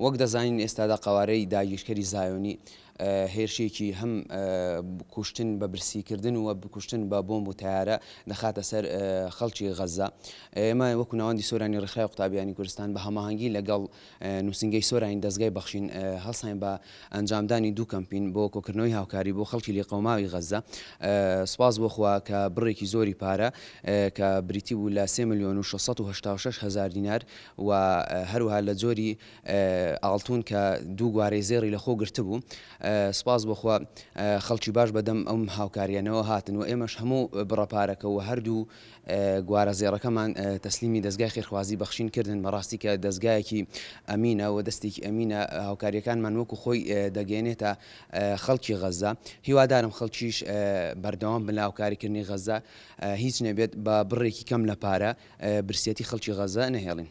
وەک دەزانین ئێستادا قوارەی داگیرکەری زایۆنی هێرشێکی هەم کوشتن بە برسیکردن و بکوشتن بە بۆمب و تیارە دەخاتە سەر خەڵکی غەزە. ئێمە وەکو ناوەندی سۆرانی ڕێکخراوی قوتابیانی کوردستان بە هەماهەنگی لەگەڵ نووسنگەی سۆرانی دەستگای بەخشین هەڵساین بە ئەنجامدانی دوو کەمپین بۆ کۆکردنەوەی هاوکاری بۆ خەڵکی لێقەوماوی غەزە. سوپاس بۆخوا کە بڕێکی زۆری پارە کە بریتی بوو لە 3,686,000 دینار و هەروها لە جۆری ئاڵتون کە دوو گوارەی زێڕی لە خۆ گرتبوو. سپاس بۆخوا خەڵکی باش بەدەم ئەم هاوکاریانەوە هاتن و ئێمەش هەموو بڕەپارەکە و هەردوو گوارە زێڕەکەمان تەسلیمی دەستگای خێرخوازی بەخشین کردن بەڕاستی کە دەستگایەکی ئەمینە و دەستێکی ئەمینە هاوکاریەکانمان وەکو خۆی دەگەێنێتە خەڵکی غەزە. هیوادارم خەڵکیش بەردەوام بن لە هاوکاریکردنی غەزە هیچ نەبێت بە بڕێکی کەم لە پارە برسێتی خەڵکی غەزە نەهێڵین.